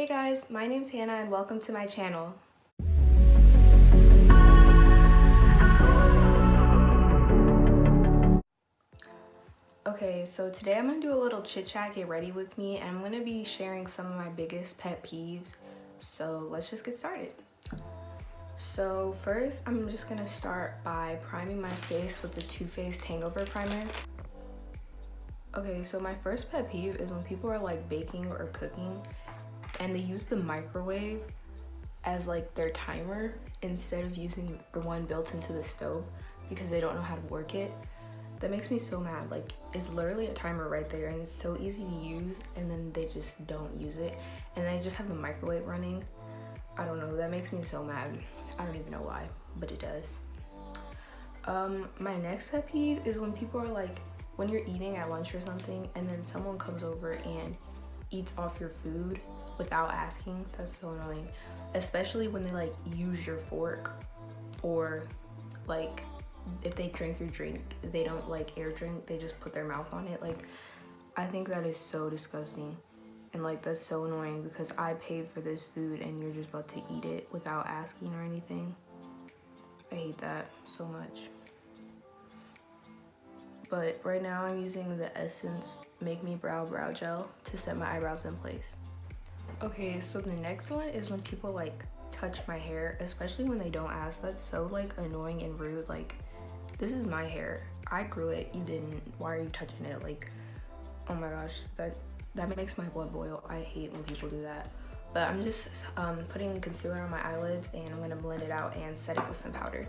Hey guys, my name's Hannah and welcome to my channel. Okay, so today I'm gonna do a little chit chat, get ready with me, and I'm gonna be sharing some of my biggest pet peeves. So let's just get started. So first, I'm just gonna start by priming my face with the Too Faced Hangover Primer. Okay, so my first pet peeve is when people are like baking or cooking and they use the microwave as like their timer instead of using the one built into the stove because they don't know how to work it. That makes me so mad. Like, it's literally a timer right there and it's so easy to use, and then they just don't use it and they just have the microwave running. I don't know, that makes me so mad. I don't even know why, but it does. My next pet peeve is when people are like, when you're eating at lunch or something and then someone comes over and eats off your food without asking. That's so annoying, especially when they like use your fork, or like if they drink your drink, they don't like air drink, they just put their mouth on it. Like, I think that is so disgusting, and like that's so annoying because I paid for this food and you're just about to eat it without asking or anything. I hate that so much. But right now I'm using the Essence Make Me Brow Gel to set my eyebrows in place. Okay, so the next one is when people like touch my hair, especially when they don't ask. That's so like annoying and rude. Like, this is my hair, I grew it, you didn't. Why are you touching it? Like, oh my gosh, that makes my blood boil. I hate when people do that. But I'm just putting concealer on my eyelids and I'm gonna blend it out and set it with some powder.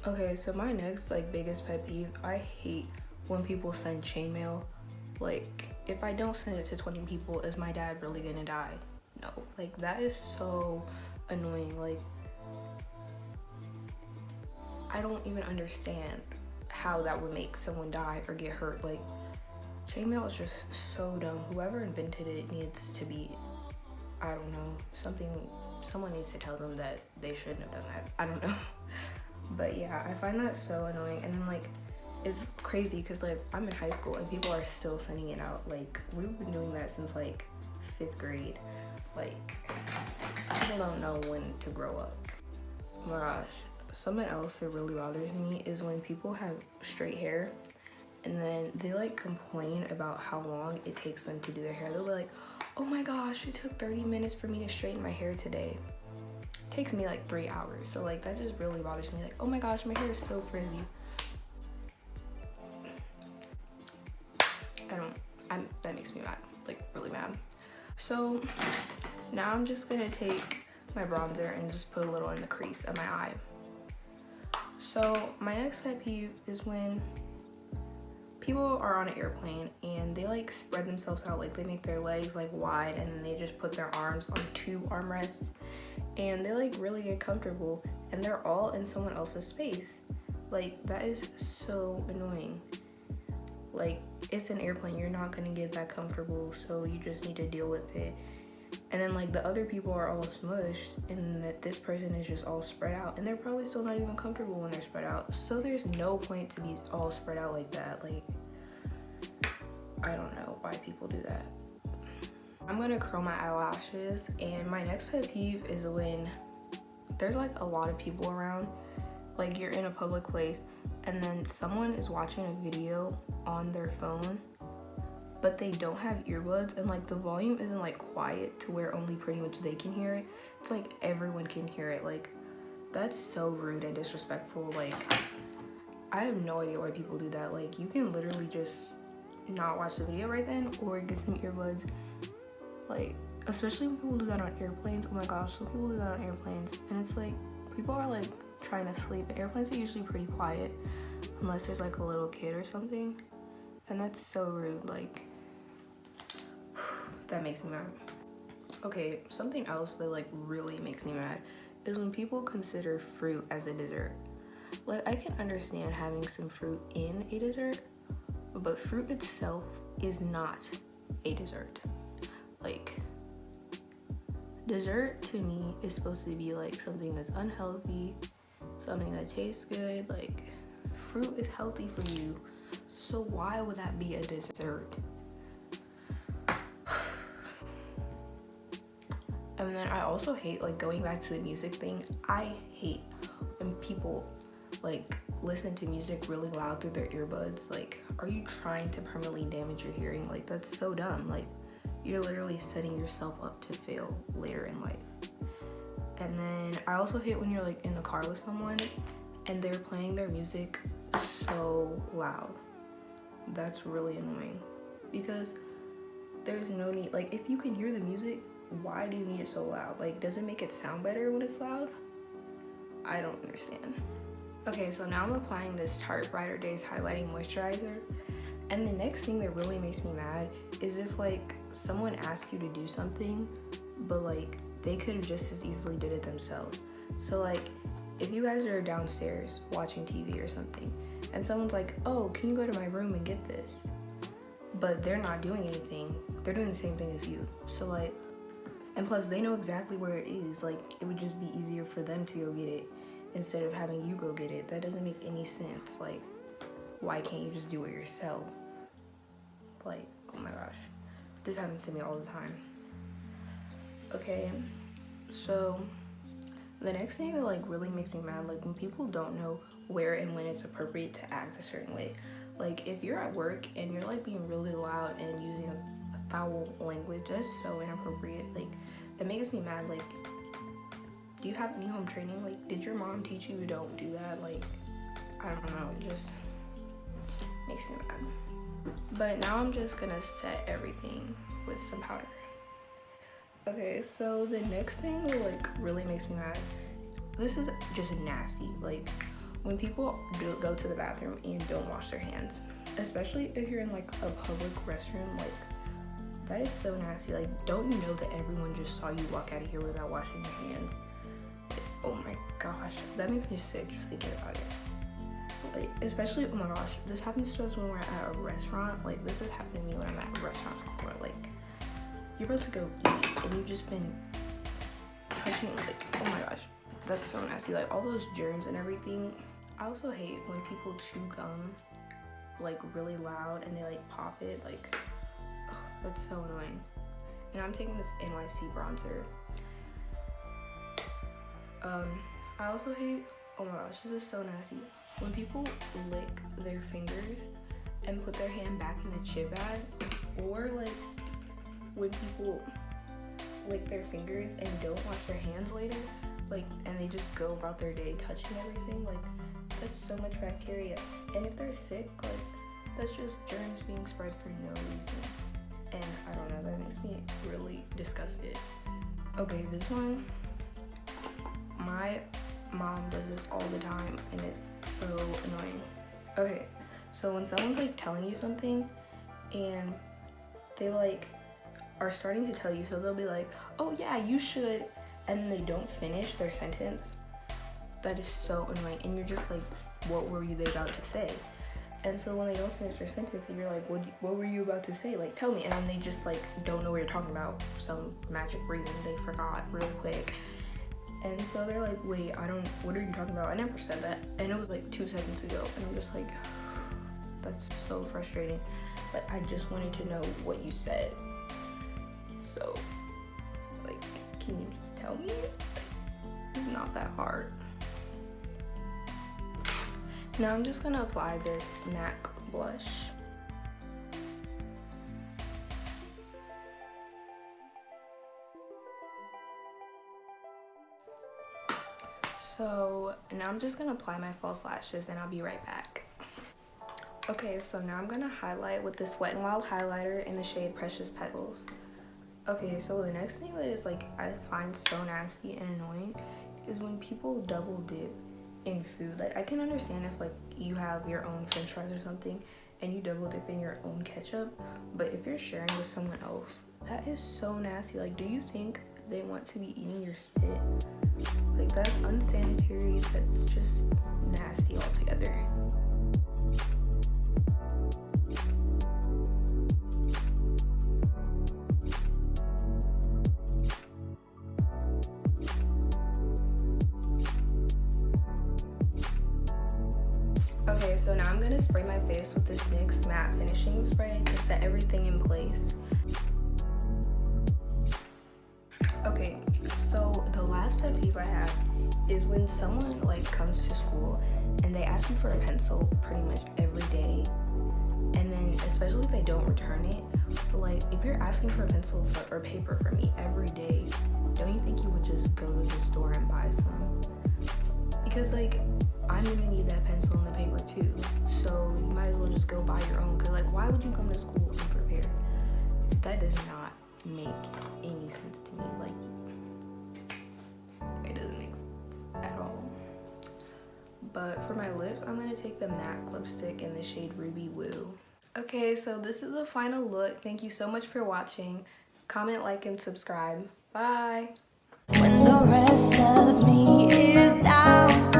Okay, so my next like biggest pet peeve, I hate when people send chain mail. Like, if I don't send it to 20 people, is my dad really gonna die? No, like that is so annoying. Like, I don't even understand how that would make someone die or get hurt. Like, chain mail is just so dumb. Whoever invented it needs to be, I don't know, someone needs to tell them that they shouldn't have done that. I don't know. But yeah, I find that so annoying. And then like, it's crazy because like I'm in high school and people are still sending it out. Like, we've been doing that since like 5th grade. Like, people don't know when to grow up. Oh my gosh. Something else that really bothers me is when people have straight hair and then they like complain about how long it takes them to do their hair. They'll be like, oh my gosh, it took 30 minutes for me to straighten my hair today. It takes me like 3 hours. So like, that just really bothers me. Like, oh my gosh, my hair is so frizzy. That makes me mad, like really mad. So now I'm just gonna take my bronzer and just put a little in the crease of my eye. So my next pet peeve is when people are on an airplane and they like spread themselves out, like they make their legs like wide and then they just put their arms on 2 armrests and they like really get comfortable and they're all in someone else's space. Like, that is so annoying. Like, it's an airplane, you're not gonna get that comfortable, so you just need to deal with it. And then like the other people are all smushed and that this person is just all spread out and they're probably still not even comfortable when they're spread out. So there's no point to be all spread out like that. Like, I don't know why people do that. I'm gonna curl my eyelashes, and my next pet peeve is when there's like a lot of people around. Like, you're in a public place and then someone is watching a video on their phone but they don't have earbuds and like the volume isn't like quiet to where only pretty much they can hear it. It's like everyone can hear it. Like, that's so rude and disrespectful. Like, I have no idea why people do that. Like, you can literally just not watch the video right then or get some earbuds. Like, especially when people do that on airplanes. Oh my gosh, so people do that on airplanes and it's like people are like trying to sleep, and airplanes are usually pretty quiet unless there's like a little kid or something, and that's so rude. Like, that makes me mad. Okay, something else that like really makes me mad is when people consider fruit as a dessert. Like, I can understand having some fruit in a dessert, but fruit itself is not a dessert. Like, dessert to me is supposed to be like something that's unhealthy, something that tastes good. Like, fruit is healthy for you, so why would that be a dessert? And then I also hate, like, going back to the music thing, I hate when people like listen to music really loud through their earbuds. Like, are you trying to permanently damage your hearing? Like, that's so dumb. Like, you're literally setting yourself up to fail later in life. And then I also hate when you're like in the car with someone and they're playing their music so loud. That's really annoying because there's no need. Like, if you can hear the music, why do you need it so loud? Like, does it make it sound better when it's loud? I don't understand. Okay, so now I'm applying this Tarte Brighter Days Highlighting Moisturizer. And the next thing that really makes me mad is if like someone asks you to do something, but like they could have just as easily did it themselves. So like if you guys are downstairs watching TV or something and someone's like, oh, can you go to my room and get this? But they're not doing anything. They're doing the same thing as you. So like, and plus they know exactly where it is. Like, it would just be easier for them to go get it instead of having you go get it. That doesn't make any sense. Like, why can't you just do it yourself? Like, oh my gosh, this happens to me all the time. Okay, so the next thing that like really makes me mad, like when people don't know where and when it's appropriate to act a certain way. Like, if you're at work and you're like being really loud and using a foul language, that's so inappropriate. Like, that makes me mad. Like, do you have any home training? Like, did your mom teach you don't do that? Like, I don't know, it just makes me mad. But now I'm just gonna set everything with some powder. Okay, so the next thing that like really makes me mad, this is just nasty. Like, when people go to the bathroom and don't wash their hands, especially if you're in like a public restroom, like that is so nasty. Like, don't you know that everyone just saw you walk out of here without washing your hands? Like, oh my gosh, that makes me sick just thinking about it. Like, especially, oh my gosh, this happens to us when we're at a restaurant. Like, this has happened to me when I'm at restaurants before. Like, you're about to go eat and you've just been touching, like, oh my gosh, that's so nasty. Like, all those germs and everything. I also hate when people chew gum like really loud and they like pop it. Like, ugh, that's so annoying. And I'm taking this NYC bronzer. I also hate, oh my gosh, this is so nasty, when people lick their fingers and put their hand back in the chip bag, or like when people lick their fingers and don't wash their hands later, like, and they just go about their day touching everything. Like, that's so much bacteria, and if they're sick, like, that's just germs being spread for no reason. And I don't know, that makes me really disgusted. Okay, this one, my mom does this all the time and it's so annoying. Okay, so when someone's like telling you something and they like are starting to tell you, so they'll be like, oh yeah, you should, and then they don't finish their sentence. That is so annoying, and you're just like, what were they about to say? And so when they don't finish their sentence and you're like, what were you about to say? Like, tell me. And then they just like don't know what you're talking about for some magic reason. They forgot real quick. And so they're like, wait, what are you talking about? I never said that. And it was like 2 seconds ago. And I'm just like, that's so frustrating. But I just wanted to know what you said. So, like, can you just tell me? It's not that hard. Now I'm just gonna apply this MAC blush. So now I'm just gonna apply my false lashes and I'll be right back. Okay, so now I'm gonna highlight with this Wet n Wild highlighter in the shade Precious Petals. Okay, so the next thing that is like I find so nasty and annoying is when people double dip in food. Like, I can understand if like you have your own french fries or something and you double dip in your own ketchup, but if you're sharing with someone else, that is so nasty. Like, do you think they want to be eating your spit? Like, that's unsanitary. That's just nasty altogether. Okay, so now I'm gonna spray my face with this NYX matte finishing spray to set everything in place. Okay, so the last pet peeve I have is when someone like comes to school and they ask you for a pencil pretty much every day, and then especially if they don't return it. But like, if you're asking for a pencil or paper from me every day, don't you think you would just go to the store and buy some? Because like, I'm gonna need that pencil and the paper too, so you might as well just go buy your own. Cause like, why would you come to school unprepared? That does not make any sense to me. Like, it doesn't make sense at all. But for my lips, I'm gonna take the MAC lipstick in the shade Ruby Woo. Okay, so this is the final look. Thank you so much for watching. Comment, like, and subscribe. Bye. When the rest of me is down.